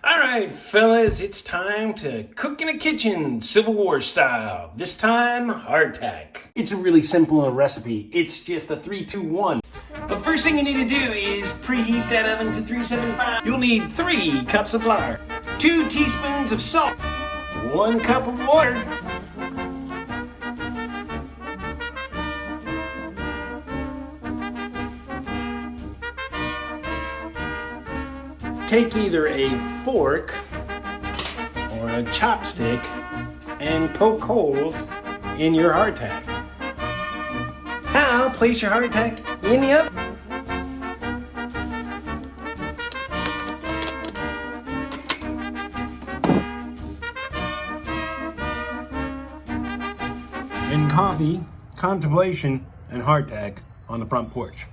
All right, fellas, it's time to cook in a kitchen, Civil War style. This time, hardtack. It's a really simple recipe. It's just a 3-2-1. But first thing you need to do is preheat that oven to 375. You'll need 3 cups of flour, 2 teaspoons of salt, 1 cup of water, take either a fork or a chopstick and poke holes in your hardtack. Now place your hardtack in the oven. And coffee, contemplation, and hardtack on the front porch.